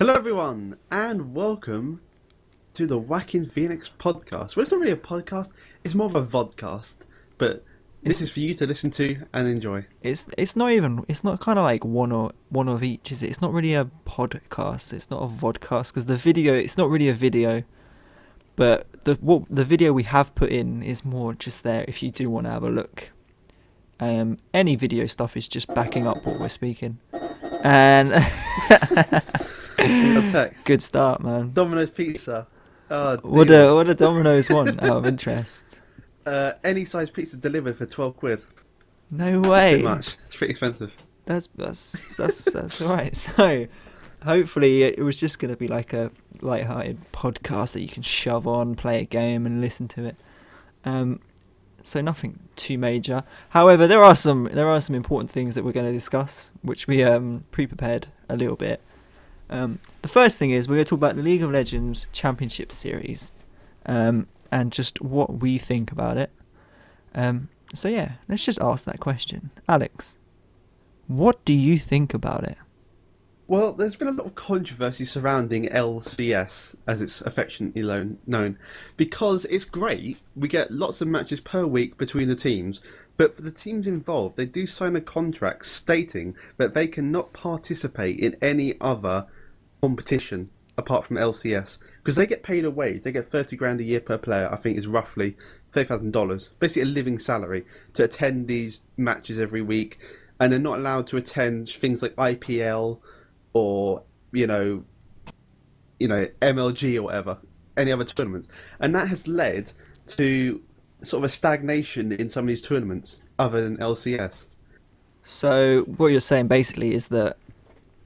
Hello, everyone, and welcome to the Whacking Phoenix podcast. Well, it's not really a podcast; it's more of a vodcast. But this is for you to listen to and enjoy. It's not kind of like one of each, is it? It's not really a podcast. It's not a vodcast because it's not really a video. But the video we have put in is more just there if you do want to have a look. Any video stuff is just backing up what we're speaking. And We got text. good start, man. Domino's pizza. What deals. do Domino's want out of interest? Any size pizza delivered for £12. No Too way. much. It's pretty expensive. That's all right. So, hopefully, it was just going to be like a light-hearted podcast that you can shove on, play a game, and listen to it. So nothing too major. However, there are some important things that we're going to discuss, which we pre-prepared a little bit. The first thing is we're going to talk about the League of Legends Championship Series, and just what we think about it. So yeah, let's just ask that question. Alex, what do you think about it? Well, there's been a lot of controversy surrounding LCS, as it's affectionately known, because it's great. We get lots of matches per week between the teams, but for the teams involved, they do sign a contract stating that they cannot participate in any other competition apart from LCS, because they get paid a wage. They get 30 grand a year per player. I think is roughly $30,000, basically a living salary, to attend these matches every week, and they're not allowed to attend things like IPL or MLG or whatever, any other tournaments, and that has led to sort of a stagnation in some of these tournaments other than LCS. So what you're saying basically is that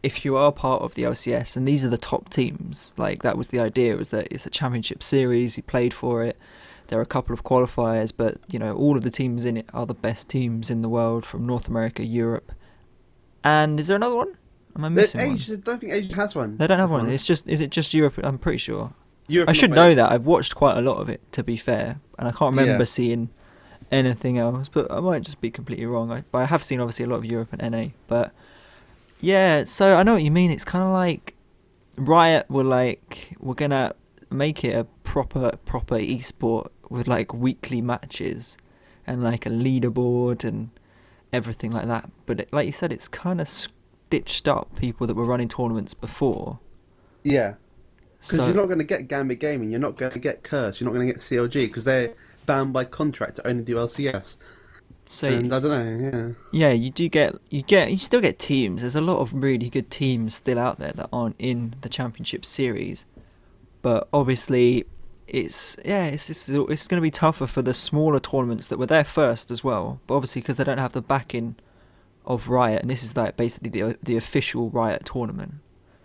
if you are part of the LCS and these are the top teams, like that was the idea, was that it's a championship series, you played for it, there are a couple of qualifiers, but all of the teams in it are the best teams in the world from North America, Europe, and is there another one? Am I missing one? I don't think Asia has one. They don't have one. Is it just Europe? I'm pretty sure. Europe I not should made know it. that. I've watched quite a lot of it, to be fair, and I can't remember Yeah. seeing anything else. But I might just be completely wrong. But I have seen obviously a lot of Europe and NA. But yeah, so I know what you mean. It's kind of like Riot were like, we're gonna make it a proper esport with like weekly matches and like a leaderboard and everything like that. But like you said, it's kind of stitched up people that were running tournaments before. Yeah, because So you're not going to get Gambit Gaming, you're not going to get Curse, you're not going to get CLG, because they're bound by contract to only do LCS. And I don't know, yeah, you still get teams. There's a lot of really good teams still out there that aren't in the championship series, but obviously it's going to be tougher for the smaller tournaments that were there first as well. But obviously because they don't have the backing of Riot, and this is like basically the official Riot tournament,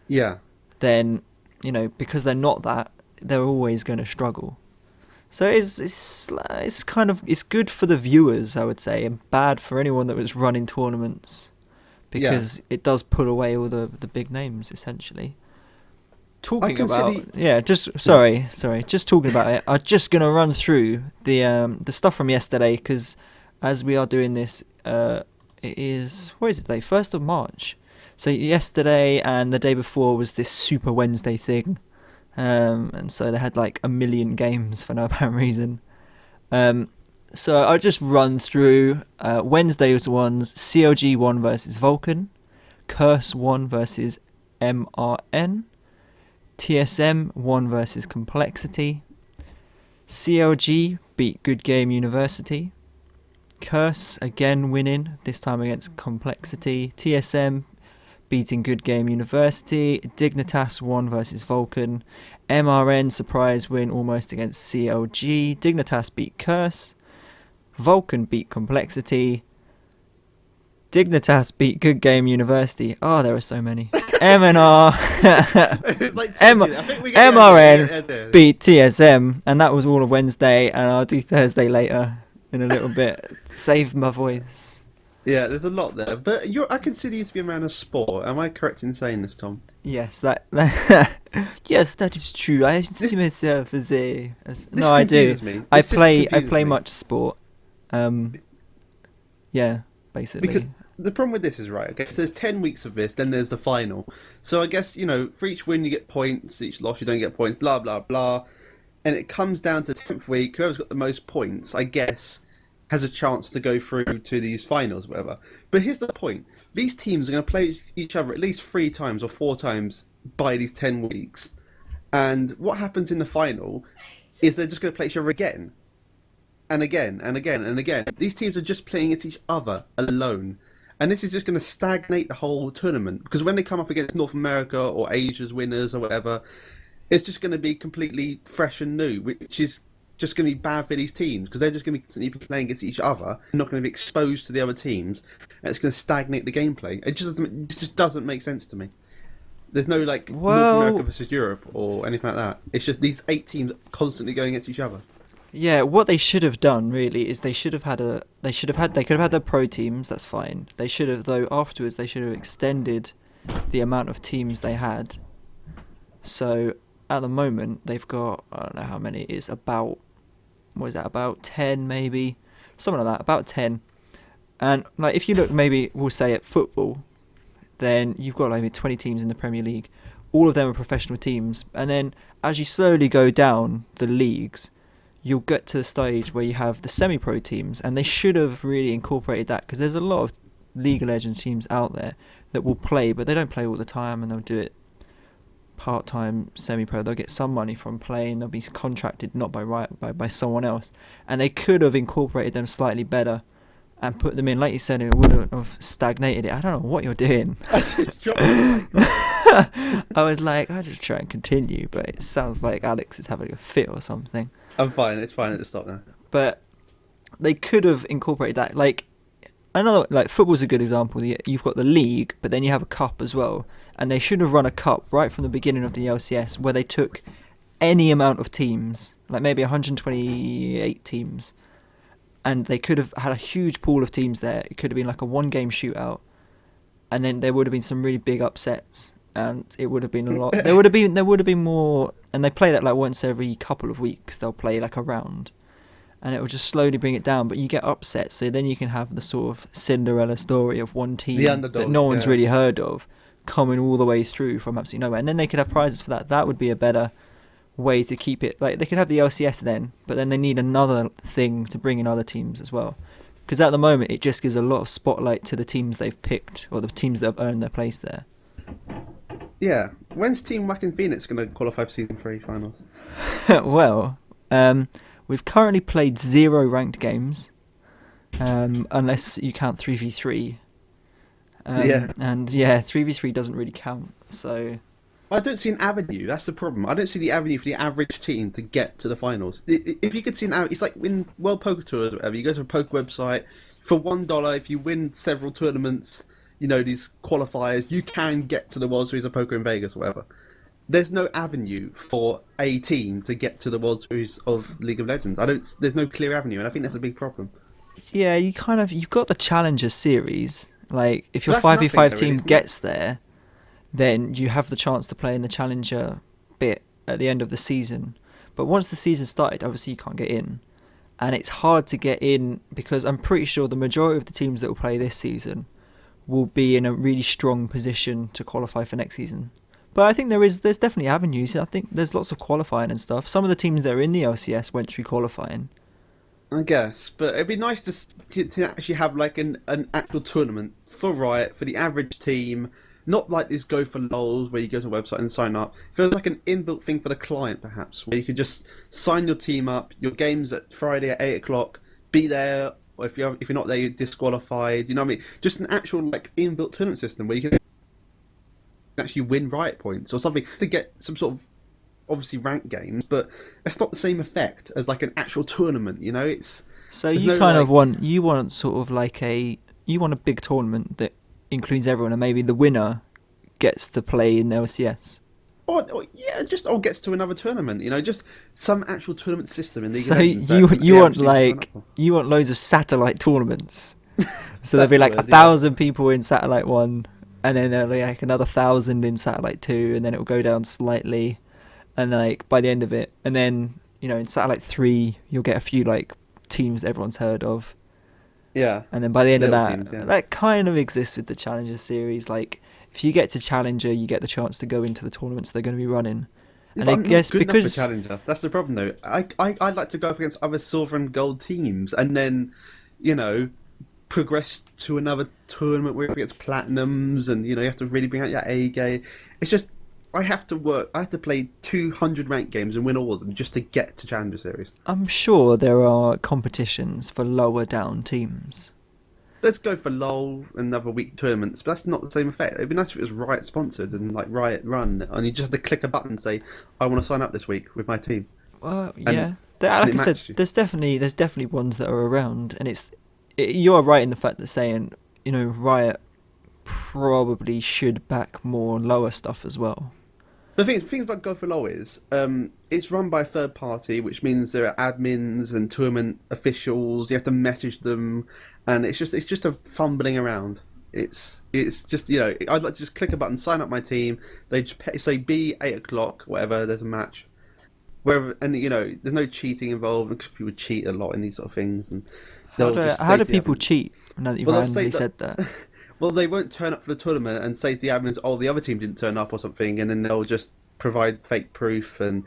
yeah. then because they're not that, they're always going to struggle. So it's kind of, it's good for the viewers, I would say, and bad for anyone that was running tournaments, because it does pull away all the big names essentially. Talking about just talking about it. I'm just gonna run through the stuff from yesterday, because as we are doing this, it is, what is it today? 1st of March. So yesterday and the day before was this Super Wednesday thing. And so they had like a million games for no apparent reason. So I'll just run through. Wednesday's ones: CLG won versus Vulcan, Curse won versus MRN, TSM won versus Complexity, CLG beat Good Game University, Curse again winning, this time against Complexity, TSM beating Good Game University, Dignitas won versus Vulcan, MRN surprise win almost against CLG, Dignitas beat Curse, Vulcan beat Complexity, Dignitas beat Good Game University. Oh, there are so many. MNR, MRN beat TSM, and that was all of Wednesday, and I'll do Thursday later in a little bit. Save my voice. Yeah, there's a lot there, but I consider you to be a man of sport. Am I correct in saying this, Tom? Yes, yes, that is true. I see myself as This no, I do. confuses me. I This just play confuses me. much sport. Yeah, basically. the problem with this is, right, okay, so there's 10 weeks of this, then there's the final. So I guess, for each win you get points, each loss you don't get points, blah, blah, blah. And it comes down to the 10th week, whoever's got the most points, I guess, has a chance to go through to these finals, whatever. But here's the point. These teams are going to play each other at least 3 times or 4 times by these 10 weeks. And what happens in the final is they're just going to play each other again. And again, and again, and again. These teams are just playing against each other alone. And this is just going to stagnate the whole tournament. Because when they come up against North America or Asia's winners or whatever, it's just going to be completely fresh and new, which is just going to be bad for these teams. Because they're just going to be constantly playing against each other, and not going to be exposed to the other teams. And it's going to stagnate the gameplay. It just doesn't make sense to me. There's no, North America versus Europe or anything like that. It's just these 8 teams constantly going against each other. Yeah, what they should have done really is they could have had their pro teams. That's fine. They should have, though, afterwards they should have extended the amount of teams they had. So at the moment they've got, I don't know how many it is, about 10 maybe, something like that, about 10. And if you look, maybe we'll say at football, then you've got maybe 20 teams in the Premier League. All of them are professional teams, and then as you slowly go down the leagues, you'll get to the stage where you have the semi-pro teams, and they should have really incorporated that, because there's a lot of League of Legends teams out there that will play, but they don't play all the time, and they'll do it part-time semi-pro. They'll get some money from playing, they'll be contracted not by Riot, by someone else, and they could have incorporated them slightly better and put them in, like you said, it wouldn't have stagnated it. I don't know what you're doing. I was like, I'll just try and continue, but it sounds like Alex is having a fit or something. I'm fine. It's fine. It's stop now. But they could have incorporated that. Football's a good example. You've got the league, but then you have a cup as well. And they should have run a cup right from the beginning of the LCS where they took any amount of teams, like maybe 128 teams, and they could have had a huge pool of teams there. It could have been like a one-game shootout, and then there would have been some really big upsets, and it would have been a lot. There would have been more, and they play that like once every couple of weeks. They'll play like a round, and it will just slowly bring it down. But you get upsets, so then you can have the sort of Cinderella story of one team that no one's really heard of coming all the way through from absolutely nowhere, and then they could have prizes for that. That would be a better way to keep it. Like, they could have the LCS then, but then they need another thing to bring in other teams as well, because at the moment it just gives a lot of spotlight to the teams they've picked, or the teams that have earned their place there. Yeah, when's Team Wack and Phoenix going to qualify for Season 3 finals? Well, we've currently played 0 ranked games, unless you count 3v3. And 3v3 doesn't really count, so I don't see an avenue. That's the problem. I don't see the avenue for the average team to get to the finals. If you could see an avenue, it's like in World Poker Tours or whatever. You go to a poker website for $1. If you win several tournaments, these qualifiers, you can get to the World Series of Poker in Vegas or whatever. There's no avenue for a team to get to the World Series of League of Legends. There's no clear avenue, and I think that's a big problem. Yeah, you've got the Challenger series. Like, if your 5v5 team gets there, then you have the chance to play in the Challenger bit at the end of the season. But once the season started, obviously you can't get in. And it's hard to get in because I'm pretty sure the majority of the teams that will play this season will be in a really strong position to qualify for next season. But I think there's definitely avenues. I think there's lots of qualifying and stuff. Some of the teams that are in the LCS went through qualifying. I guess, but it'd be nice to actually have like an actual tournament for Riot, for the average team, not like this go for lols where you go to a website and sign up. It feels like an inbuilt thing for the client, perhaps, where you could just sign your team up, your game's at Friday at 8 o'clock, be there, or if you're not there, you're disqualified, you know what I mean? Just an actual like inbuilt tournament system where you can actually win Riot points or something to get some sort of obviously ranked games, but it's not the same effect as like an actual tournament, It's so you want sort of like a big tournament that includes everyone, and maybe the winner gets to play in LCS. Or gets to another tournament, just some actual tournament system in League of Legends. So you want loads of satellite tournaments. So there'll be like 1,000 people in Satellite 1, and then there'll be like another 1,000 in Satellite 2, and then it'll go down slightly, and like by the end of it, and then in Satellite 3 you'll get a few like teams that everyone's heard of. Yeah, And then by the end of little that, teams. Yeah, that kind of exists with the Challenger series. Like, if you get to Challenger, you get the chance to go into the tournaments they're going to be running. yeah, And but I I'm not guess good enough for because Challenger. That's the problem, though. I like to go up against other silver and gold teams, and then, you know, progress to another tournament where it gets platinums, and you have to really bring out your A game. It's just I have to work. I have to play 200 ranked games and win all of them just to get to Challenger Series. I'm sure there are competitions for lower down teams. Let's go for LOL and another week tournaments, but that's not the same effect. It'd be nice if it was Riot sponsored and like Riot run, and you just have to click a button and say, "I want to sign up this week with my team," and Yeah. Like it I said, matches you. there's definitely ones that are around, and you are right in the fact that saying, Riot probably should back more lower stuff as well. The thing about Go for LOL is, it's run by a third party, which means there are admins and tournament officials. You have to message them, and it's just a fumbling around. It's just I'd like to just click a button, sign up my team. They just say B 8 o'clock, whatever. There's a match, wherever, and there's no cheating involved because people cheat a lot in these sort of things, and How they'll do just how say do to the people admin, cheat? Now that you've well, they'll say randomly that. said that. Well, they won't turn up for the tournament and say to the admins, "Oh, the other team didn't turn up" or something, and then they'll just provide fake proof and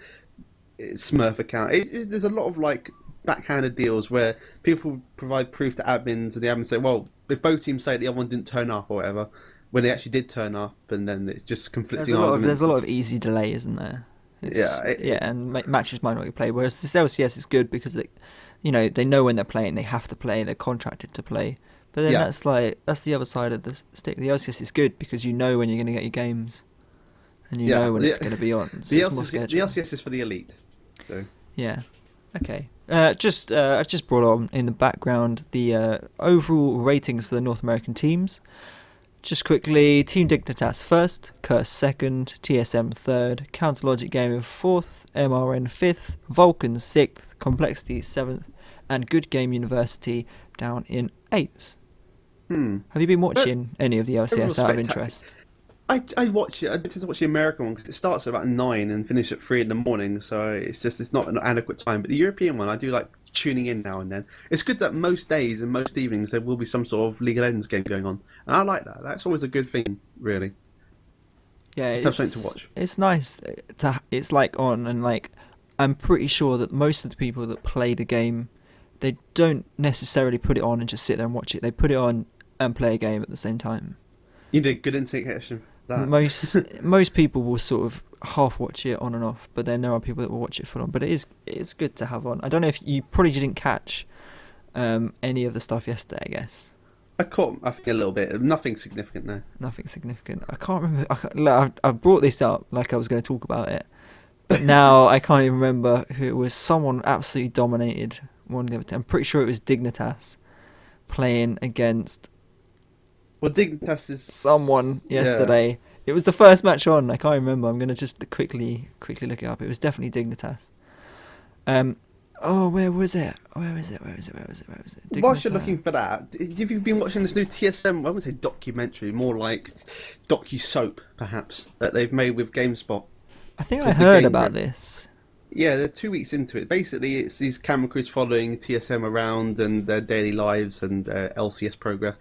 Smurf account. There's a lot of like backhanded deals where people provide proof to admins, and the admins say, "Well, if both teams say the other one didn't turn up or whatever," when they actually did turn up, and then it's just conflicting There's arguments. a lot of easy delay, isn't there? Yeah, And matches might not get played. Whereas this LCS is good because they know when they're playing, they have to play, they're contracted to play. But then yeah, that's the other side of the stick. The LCS is good because you know when you're going to get your games, and you yeah. know when it's going to be on, so it's more The scheduled. LCS is for the elite. So Yeah. Okay. I just brought on in the background the overall ratings for the North American teams. Just quickly, Team Dignitas first, Curse second, TSM third, Counterlogic Gaming fourth, MRN fifth, Vulcan sixth, Complexity seventh, and Good Game University down in eighth. Have you been But watching any of the overall LCS out of spectacular. interest? I watch it. I tend to watch the American one because it starts at about 9 and finishes at 3 in the morning. So it's not an adequate time. But the European one, I do like tuning in now and then. It's good that most days and most evenings there will be some sort of League of Legends game going on, and I like that. That's always a good thing, really. Yeah, Just have something to watch. it's nice it's like on, and like I'm pretty sure that most of the people that play the game, they don't necessarily put it on and just sit there and watch it. They put it on and play a game at the same time. You did good indication for that. Most people will sort of half watch it on and off, but then there are people that will watch it full on. But it's good to have on. I don't know if you probably didn't catch any of the stuff yesterday. I guess I caught, I think, a little bit. Nothing significant there. nothing significant. I can't remember. Look, I've brought this up like I was going to talk about it, but now I can't even remember who it was. Someone absolutely dominated one of the other two. I'm pretty sure it was Dignitas playing against Well, Dignitas is someone yeah. yesterday. It was the first match on. I can't remember. I'm gonna just quickly look it up. It was definitely Dignitas. Oh, where was it? Where was it? Whilst you're Dignitas. looking for that, have you been watching this new TSM? I wouldn't say documentary, more like docu-soap, perhaps, that they've made with GameSpot. I think I Called The heard Game about Grip. this. Yeah, they're 2 weeks into it. Basically, it's these camera crews following TSM around and their daily lives and LCS progress.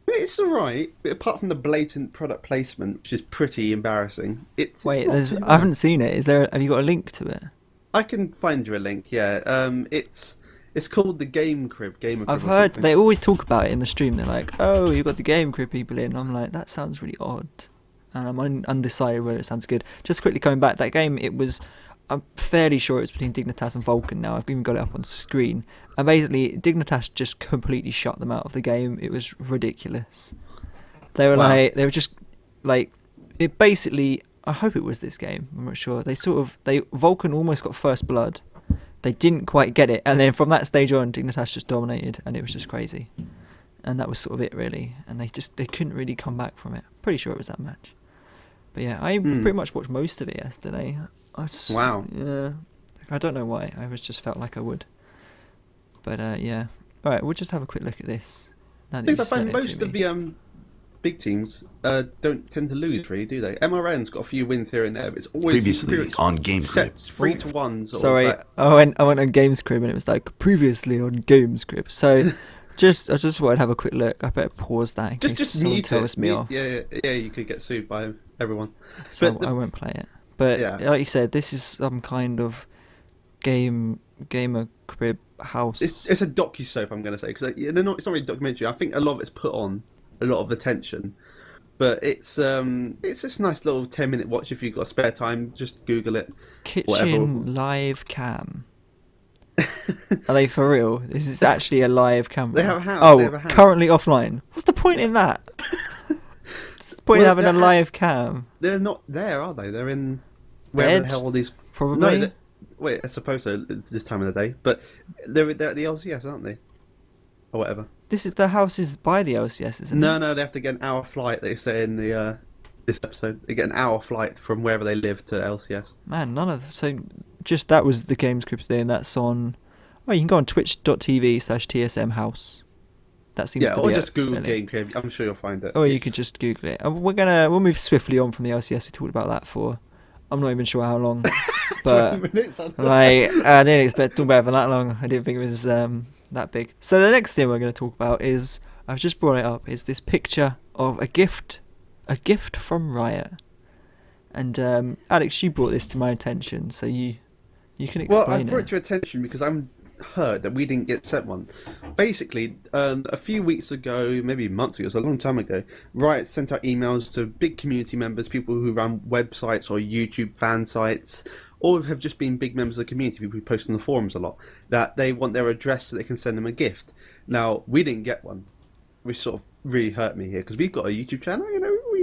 It's alright, but apart from the blatant product placement, which is pretty embarrassing, it's Wait, not too I bad. haven't seen it. Have you got a link to it? I can find you a link, yeah. It's called the Game Crib, Gamer I've Crib or heard something. they always talk about it in the stream. They're like, "Oh, you've got the Game Crew people in." I'm like, that sounds really odd, and I'm undecided whether it sounds good. Just quickly coming back, that game, it was. I'm fairly sure it was between Dignitas and Vulcan. Now I've even got it up on screen, and basically Dignitas just completely shut them out of the game. It was ridiculous. Wow. They were just like, it basically. I hope it was this game. I'm not sure. They Vulcan almost got first blood. They didn't quite get it, and then from that stage on, Dignitas just dominated, and it was just crazy. And that was sort of it, really. And they couldn't really come back from it. Pretty sure it was that match. But yeah, I pretty much watched most of it yesterday. Wow. Yeah, I don't know why. I was just felt like I would. But yeah. All right, we'll just have a quick look at this. Now that Things I you've sent find it to most of me. the big teams don't tend to lose, really, do they? MRN's got a few wins here and there, but it's always Previously pretty on Game Crib. set 3-1 sort Sorry, of. I went on Games Crib and it was like previously on Games Crib. So I just wanted to have a quick look. I better pause that in case Just someone mute tells it. me off. Yeah. You could get sued by everyone. So But I won't play it. But yeah, like you said, this is some kind of gamer crib house. it's a docu-soap, I'm going to say, because it's not really a documentary. I think a lot of it's put on a lot of attention, but it's just a nice little 10-minute watch if you've got spare time. Just Google it, whatever. Kitchen live cam. Are they for real? This is actually a live camera. They have a house. Oh, They have a house. currently offline. What's the point in that? What's the point in Well, having a live cam? They're not there, are they? They're in wherever the Bed? hell all these. Probably. No, wait. I suppose so. This time of the day, but they're at the LCS, aren't they? Or whatever. The house is by the LCS, isn't it? No. They have to get an hour flight. They say in the this episode, they get an hour flight from wherever they live to LCS. Man, just that was the game script there, and that's on. Oh, you can go on twitch.tv/TSM House. That seems to be or just it, Google really. Game Crib. I'm sure you'll find it. Or you could just Google it. And we'll move swiftly on from the LCS. We talked about that for, I'm not even sure how long, but 20 minutes. like I didn't expect to talk about it for that long. I didn't think it was that big. So the next thing we're going to talk about is, I've just brought it up, is this picture of a gift from Riot. And Alex, you brought this to my attention, so you can explain Well, I brought it. it to your attention because I'm heard that we didn't get sent one. Basically, a few weeks ago, maybe months ago, it was a long time ago, Riot sent out emails to big community members, people who run websites or YouTube fan sites, or have just been big members of the community, people who post on the forums a lot, that they want their address so they can send them a gift. Now, we didn't get one, which sort of really hurt me here, because we've got a YouTube channel,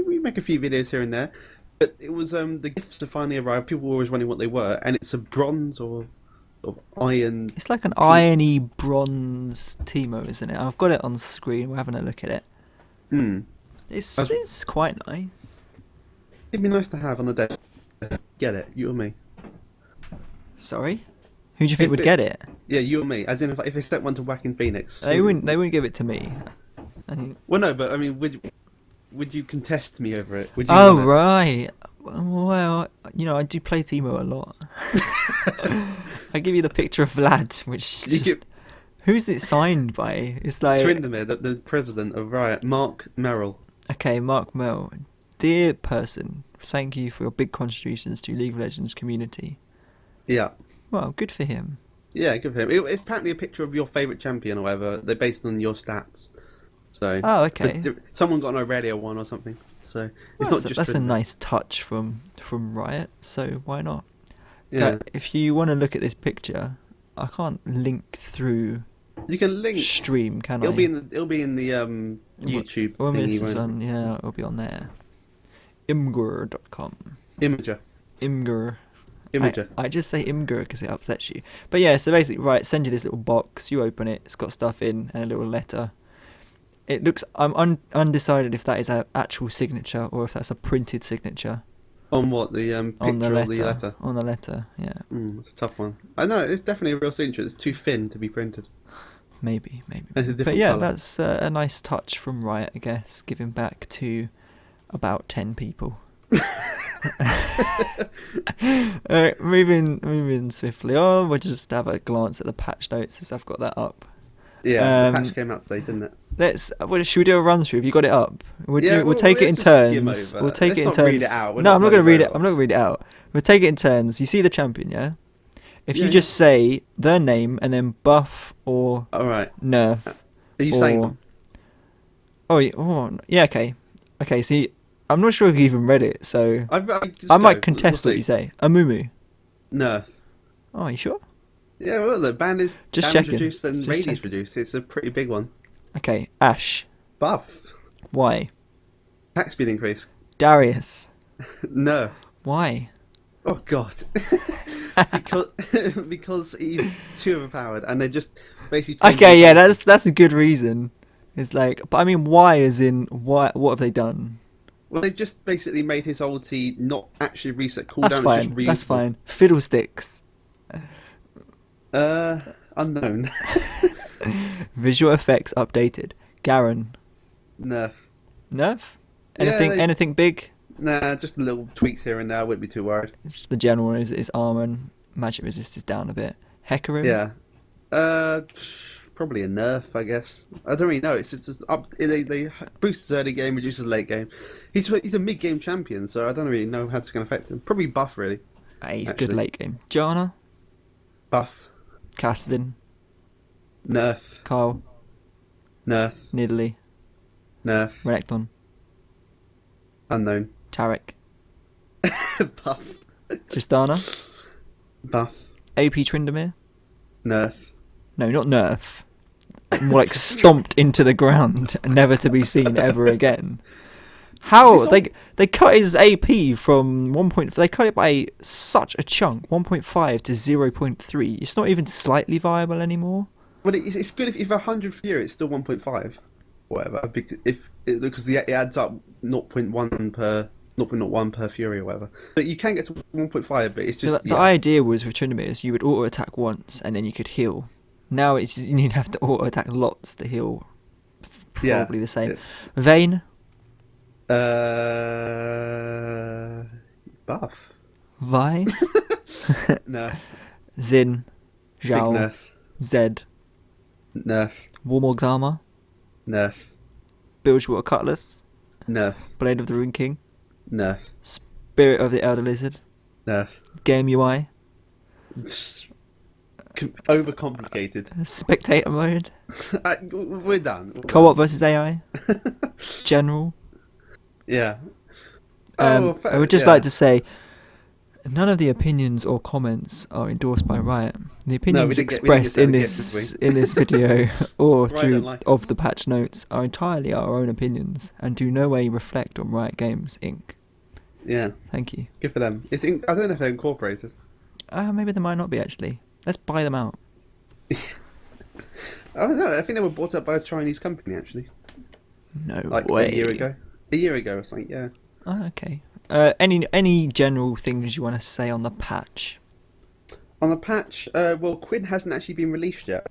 we make a few videos here and there, but it was the gifts to finally arrive. People were always wondering what they were, and it's a bronze or iron. It's like an irony bronze Teemo, isn't it? I've got it on the screen. We're having a look at it. It's quite nice. It'd be nice to have on a day. Get it, you or me. Sorry, who do you think would get it? Yeah, you or me. As in, if they sent one to Whacking Phoenix, They wouldn't give it to me. I think. Well, no, but I mean, would you contest me over it? Would you Oh want it? right. Well, I do play Teemo a lot. I give you the picture of Vlad, which is just. Who's it signed by? It's like Tryndamere, the president of Riot, Mark Merrill. Okay, Mark Mel, dear person, thank you for your big contributions to League of Legends community. Yeah. Well, good for him. Yeah, good for him. It's apparently a picture of your favourite champion or whatever. They're based on your stats. So. Oh, okay. Someone got an Aurelia one or something. So it's not just. That's a Tryndamere. nice touch from Riot. So why not? Yeah. If you want to look at this picture, I can't link through. You can link. Stream, can It'll I? be in the YouTube Well, thingy, this is won't on. Yeah, it'll be on there. Imgur.com. Imager. Imgur. I just say Imgur because it upsets you. But yeah, so basically, right, send you this little box. You open it. It's got stuff in and a little letter. It looks. I'm undecided if that is an actual signature or if that's a printed signature. On what, the picture On the letter. of the letter? On the letter, yeah. It's a tough one. I know, it's definitely a real signature. It's too thin to be printed. Maybe. It's a But different yeah, colour. that's a nice touch from Riot, I guess, giving back to about 10 people. Alright, moving swiftly on, we'll just have a glance at the patch notes as I've got that up. Yeah, the patch came out today, didn't it? Should we do a run through? Have you got it up? We'll Well, take it in let's just skim turns. over. We'll take Let's it in not turns. read it out. We're No, not I'm not going to bloody read it. I'm not going to read it out. We'll take it in turns. You see the champion, yeah? If you Yeah, just say their name and then buff or Alright. nerf. Are you saying them? Yeah, okay. Okay, see, I'm not sure if you even read it, so I might contest what you say. Amumu. No. Oh, are you sure? Yeah, well, the bandage Just damage checking. reduced and Just radius checking. reduced. It's a pretty big one. Okay, Ash. Buff. Why? Attack speed increase. Darius. No. Why? Oh god. because he's too overpowered, and they just basically. Okay, yeah, that's a good reason. It's like, but I mean, why? As in, why? What have they done? Well, they've just basically made his ulti not actually reset cooldown. That's It's fine. just reusable. That's fine. Fiddlesticks. Unknown. Visual effects updated. Garen. Nerf. Nerf. Yeah, Anything big? Nah, just little tweaks here and there. I wouldn't be too worried. It's the general is armor and magic resist is down a bit. Hecarim. Yeah. probably a nerf, I guess. I don't really know. It's just up. They boost his early game, reduce his late game. He's a mid game champion, so I don't really know how it's going to affect him. Probably buff, really. He's good Actually, late game. Jana, buff, Cassidy, nerf, Kyle, nerf, Nidalee, nerf, Renekton, unknown, Tarek, buff, Tristana, buff, AP Tryndamere. nerf. No, not nerf. More like stomped into the ground, never to be seen ever again. How they cut his AP from 1. They cut it by such a chunk, 1.5 to 0.3. It's not even slightly viable anymore. Well, it's good if 100 Fury, it's still 1.5, whatever. Because it adds up 0.1 per 0.01 per Fury or whatever. But you can get to 1.5, but it's just The idea was with Tryndamere is you would auto attack once and then you could heal. Now you'd have to auto attack lots to heal. Probably the same. Yeah. Vayne. Buff. Vi. Nerf. Xin. Big Zhao. nerf. Zed. Nerf. Warmog's Armor. Nerf. Bilgewater Cutlass. Nerf. Blade of the Rune King. Nerf. Spirit of the Elder Lizard. Nerf. Game UI. Overcomplicated. Spectator mode. We're done. Co-op versus AI. General. Yeah. I would just like to say, none of the opinions or comments are endorsed by Riot. The opinions expressed in this video or through of the patch notes are entirely our own opinions and do no way reflect on Riot Games Inc. Yeah. Thank you. Good for them. I don't know if they're incorporated. Maybe they might not be actually. Let's buy them out. I don't know. I think they were bought up by a Chinese company actually. No like way. A year ago or something. Yeah. Oh, okay. Any general things you want to say on the patch? On the patch, well, Quinn hasn't actually been released yet.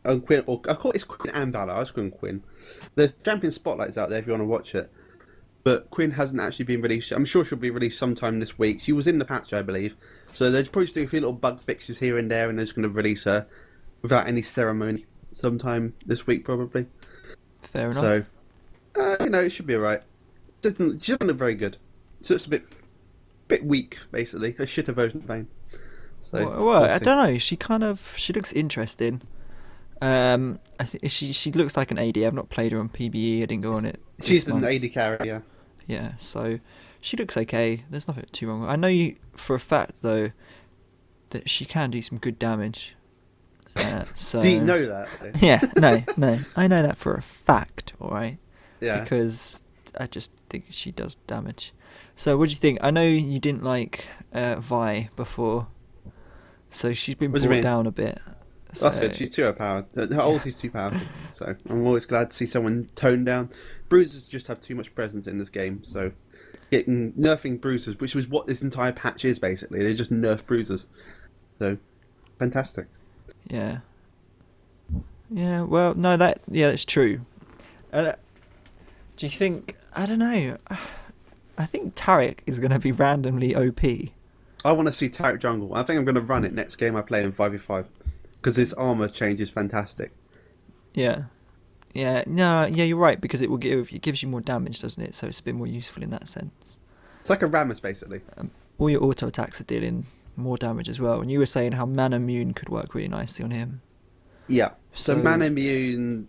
Quinn, or I call it Quinn and Valor. I was calling Quinn. There's Champion Spotlights out there if you want to watch it, but Quinn hasn't actually been released yet. I'm sure she'll be released sometime this week. She was in the patch, I believe. So they're probably just doing a few little bug fixes here and there, and they're just going to release her without any ceremony sometime this week, probably. Fair enough. So, it should be alright. She doesn't look very good. So it's a bit weak, basically. A shitter version of Vayne. So, well, I don't know. She looks interesting. She looks like an AD. I've not played her on PBE. I didn't go on it. She's an AD carry, yeah. Yeah, so she looks okay. There's nothing too wrong. I know for a fact though that she can do some good damage. So do you know that? Yeah, no. I know that for a fact. All right. Yeah. Because I just think she does damage. So what do you think? I know you didn't like Vi before, so she's been brought down a bit. So... That's good. She's too overpowered. Her ulti's too powerful. So I'm always glad to see someone toned down. Bruisers just have too much presence in this game. So nerfing bruisers, which was what this entire patch is basically. They just nerf bruisers. So fantastic. Yeah. Yeah. Well, no, that's true. Do you think? I don't know. I think Tarek is going to be randomly OP. I want to see Tarek jungle. I think I'm going to run it next game I play in 5v5 because this armor change is fantastic. Yeah. Yeah. No. Yeah, you're right because it gives you more damage, doesn't it? So it's a bit more useful in that sense. It's like a Rammus basically. All your auto attacks are dealing more damage as well. And you were saying how mana immune could work really nicely on him. Yeah. So mana immune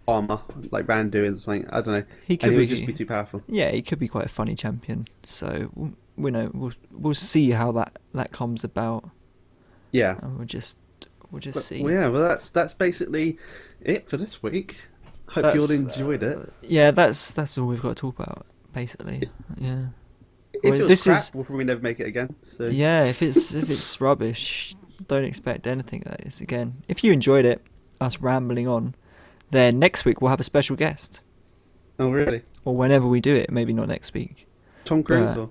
armor like Randu and something. I don't know. He could just be too powerful. Yeah, he could be quite a funny champion. So we'll see how that comes about. Yeah. And we'll just see. Well, yeah. Well, that's basically it for this week. Hope you all enjoyed it. Yeah, that's all we've got to talk about basically. Yeah. If it was crap, we'll probably never make it again. So yeah, if it's rubbish, don't expect anything like this again. If you enjoyed it, us rambling on, then next week we'll have a special guest. Oh really? Or whenever we do it, maybe not next week. Tom Cruise or?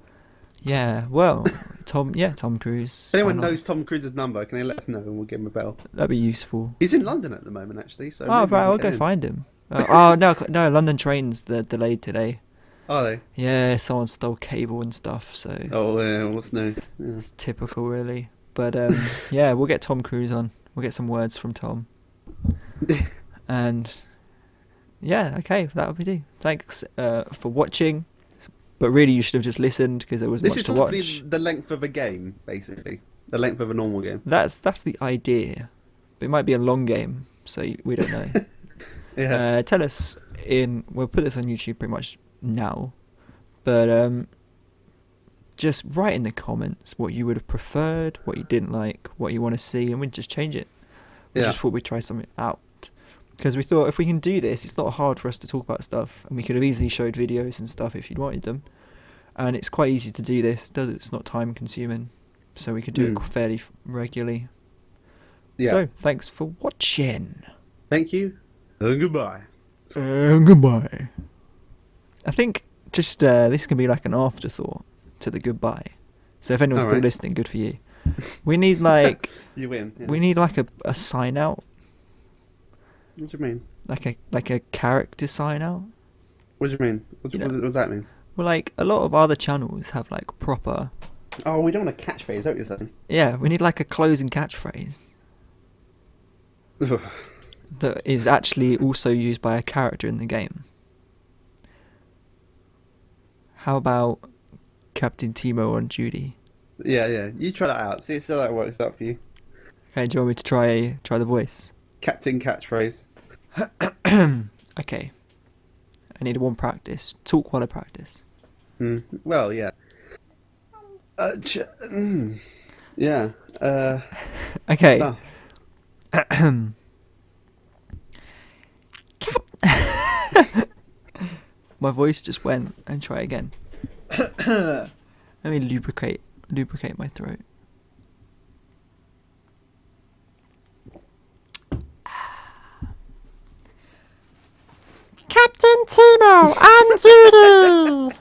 Yeah, well, Tom Cruise. If anyone knows Tom Cruise's number, can they let us know and we'll give him a bell? That'd be useful. He's in London at the moment, actually. So right, I'll go find him. No, London trains they're delayed today. Are they? Yeah, someone stole cable and stuff. So. Oh yeah, what's new? Yeah. It's typical, really. But yeah, we'll get Tom Cruise on. We'll get some words from Tom. And yeah, okay, that would be do. Thanks for watching. But really, you should have just listened because there was This much is to hopefully watch. the length of a game, basically. The length of a normal game. That's the idea. But it might be a long game, so we don't know. Yeah. Tell us we'll put this on YouTube pretty much now, but just write in the comments what you would have preferred, what you didn't like, what you want to see, and we'd just change it. We Yeah. just thought we'd try something out. Because we thought if we can do this, it's not hard for us to talk about stuff, and we could have easily showed videos and stuff if you'd wanted them. And it's quite easy to do this, it's not time consuming, so we could do it fairly regularly. Yeah. So, thanks for watching. Thank you. And goodbye. Goodbye. I think just this can be like an afterthought to the goodbye. So if anyone's still Alright. listening, good for you. We need like You win. Yeah. we need like a sign out, What do you mean? like a character sign out. What do you mean? What does that mean? Well, like a lot of other channels have like proper. Oh, we don't want a catchphrase, is that what you're saying? Yeah, we need like a closing catchphrase that is actually also used by a character in the game. How about Captain Timo on duty? Yeah. You try that out. See how that works out for you. Okay, do you want me to try the voice? Captain catchphrase. Okay. I need one practice. Talk while I practice. Well, yeah. Yeah. Okay. Stuff. My voice just went, and try again. Let me lubricate my throat. Captain Timo on duty.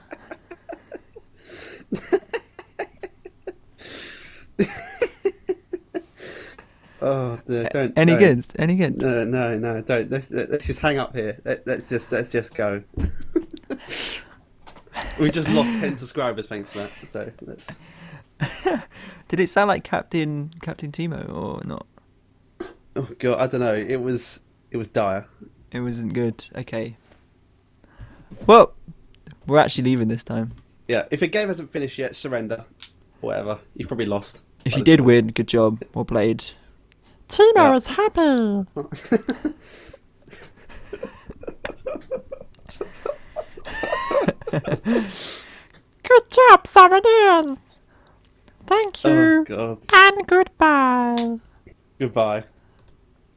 Oh, dear, don't. Any don't. good? Any good? No, don't. Let's just hang up here. Let's just go. We just lost 10 subscribers thanks to that. So let's. Did it sound like Captain Timo or not? Oh god, I don't know. It was dire. It wasn't good. Okay. Well, we're actually leaving this time. Yeah, if a game hasn't finished yet, surrender. Whatever. You've probably lost. If you did win, good job. Well played. Timo is happy. Good job, Summoners. Thank Oh you. god. And goodbye. Goodbye.